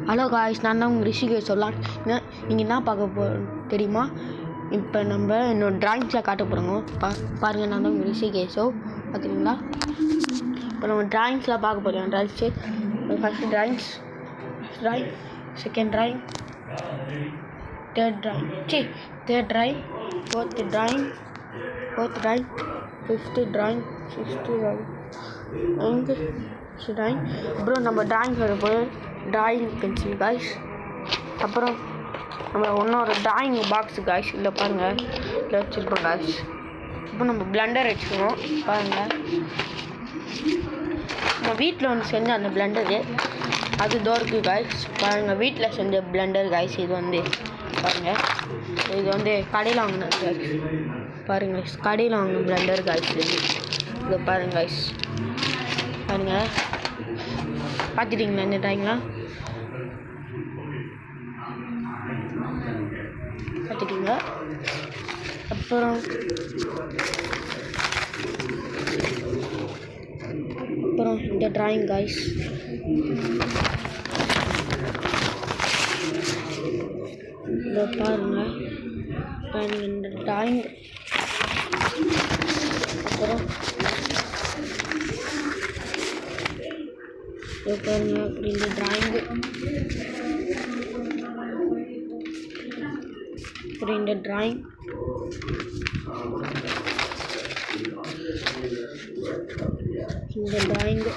Hello guys, நான் தான் உங்கள் ரிஷிகேஷ் சொல்லலாம். நீங்கள் என்ன பார்க்க தெரியுமா? இப்போ நம்ம என்னோடய ட்ராயிங்ஸில் காட்ட போகிறோங்க. பாருங்கள், நான் தான் உங்கள் ரிஷிகேஷோ. பார்த்துக்கிங்களா? இப்போ நம்ம ட்ராயிங்ஸில் பார்க்க போகிறோம். Drawings first drawing, second drawing, third drawing, fourth drawing, fifth drawing, sixth drawing, ninth drawing. அப்புறம் நம்ம ட்ராயிங் போய் ட்ராயிங் பென்சில் காய்ஸ். அப்புறம் நம்ம இன்னொரு ட்ராயிங் பாக்ஸு காய்ஸ். இல்லை பாருங்கள், இதில் வச்சுருப்போம் காய்ஸ். இப்போ நம்ம பிளண்டர் வச்சுக்கணும். பாருங்கள், நம்ம வீட்டில் ஒன்று செஞ்ச அந்த பிளண்டரு அது தோருக்கு காய்ஸ். பாருங்கள், வீட்டில் செஞ்ச பிளண்டர் காய்ஸ். இது பாருங்கள், இது கடையில் வாங்கினது காய்ஸ். பாருங்கள், கடையில் வாங்கின பிளண்டர் காய்ஸ். இது பாருங்கள் காய்ஸ். பாருங்கள், பார்த்துட்டிங்களா இந்த ட்ராயிங்லாம்? பார்த்துட்டிங்களா? அப்புறம் இந்த ட்ராயிங் காய்ஸ். இதை பாருங்கள், இந்த ட்ராயிங். அப்புறம் பாருங்க, அப்படி இந்த ட்ராயிங்கு, அப்புறம் இந்த ட்ராயிங், இந்த ட்ராயிங்கு,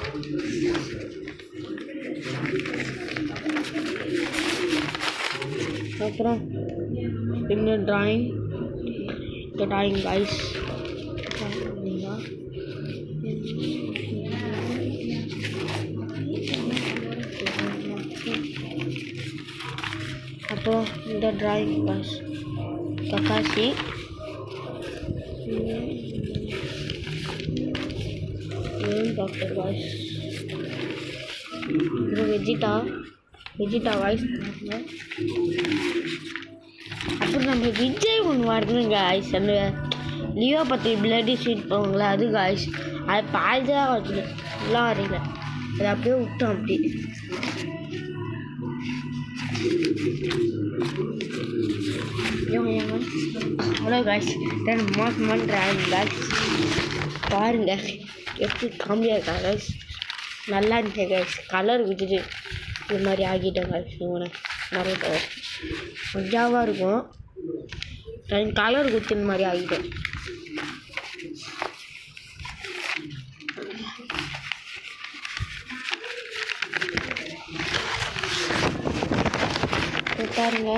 அப்புறம் இந்த ட்ராயிங், காய்ஸ். அப்புறம் இந்த drawing guys, Kakashi. Doctor guys. அப்புறம் வெஜிட்டா காய்ஸ். அப்புறம் நம்ம விஜய் ஒன்று வரணும் காய்ஸ். அந்த லியோ பற்றி பிளட்டி ஷீட் போவாங்களே அது காய்ஸ். அது பாய்தான் வச்சு எல்லாம் வரையில, அது அப்படியே விட்டோம். அப்படி ஹலோ காய்ஸ், மோசமான ட்ராயிங் காய்ஸ். பாருங்கள் எப்படி காமெடியாக இருக்கா காய்ஸ். நல்லா இருந்துச்சு காய்ஸ். கலர் விட்டுட்டு இது மாதிரி ஆகிட்டேன் காய்ஸ். இவனை நிறைய கலர் மஜாவாக இருக்கும். கலர் கொடுத்து இந்த மாதிரி ஆகிட்டேன். பாருங்க,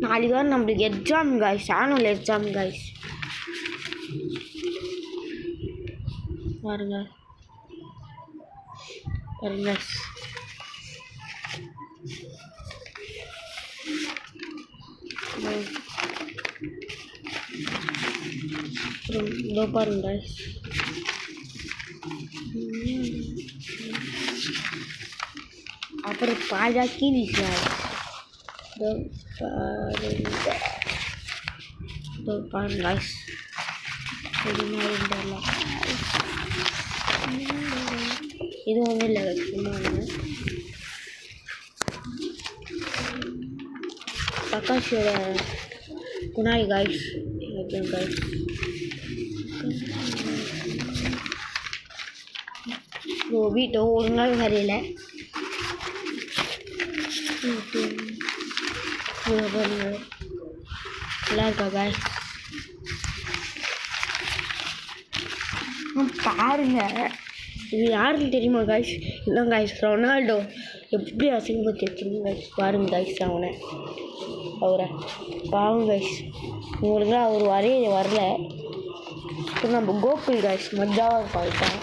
நாளைக்கு தான் நம்மளுக்கு exam guys. Annual exam guys. பாருங்க இதோ பாருங்க காய்ஸ். அப்புறம் பாஜா கீழே பாருங்க காய்ஸ். இது ஒன்றும் இல்லை, சும்மா கக்காஷியோட குணாய் காய்ஸ். காய்ஸ் வீட்டை ஒரு நாள் வரையில நல்லா இருக்கா காய்ஸ். பாருங்க, இது யாருன்னு தெரியுமா காய்ஸ்? இல்லை காய்ஸ், ரொனால்டோ எப்படி அசிங்கப்படுத்தி வச்சுருங்க காய்ஸ். பாருங்க காய்ஸ், அவரை பாவம் காய்ஸ். உங்களுக்கு அவர் வரைய வரல. இப்போ நம்ம கோகுல் காய்ஸ் மஜாவாக பார்த்தான்.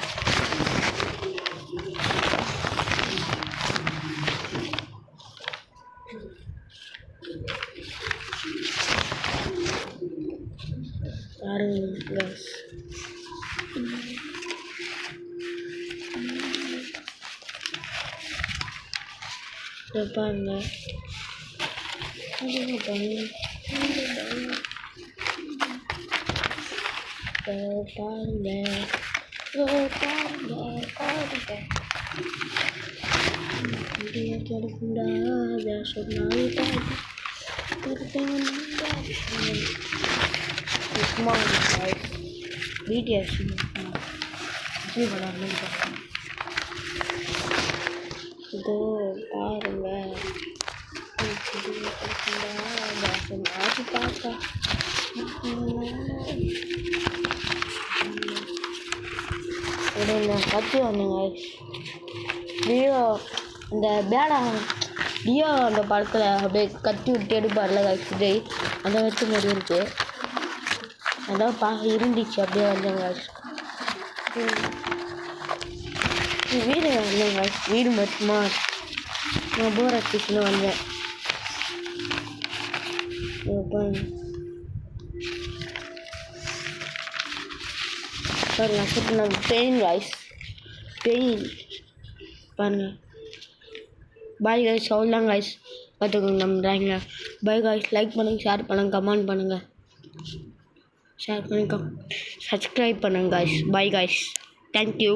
பாருங்க காய்ஸ், பாருங்க பாருங்க பாருங்க கிடைக்கூடாத சொன்னால் சும்மா பிடிஎஸ் இதோ பாருங்க பார்த்தா கத்தி வந்தேங்க டியோ இந்த பேடா டியோ அந்த படத்தில் அப்படியே கத்தி விட்டு எடுப்பார்ல விஜய் அந்த வச்சு மாதிரி இருக்குது அதான் இருந்துச்சு அப்படியே வந்தேங்க வீடு வந்தேங்க வீடு மட்டுமா நான் போர் அடிச்சுன்னு வந்தேன் பாருங்க சூப்பர் நம்ம பெயின் வாய்ஸ் பெயின் பாருங்க பாய் காய்ஸ் அவ்வளோதான் காய்ஸ் பார்த்துக்கோங்க நம்ம ட்ராயிங்கில் பாய் காய்ஸ் லைக் பண்ணுங்கள் ஷேர் பண்ணுங்கள் கமெண்ட் பண்ணுங்கள் ஷேர் பண்ணுங்க சப்ஸ்கிரைப் பண்ணுங்கள் காய்ஸ் பாய் காய்ஸ் தேங்க்யூ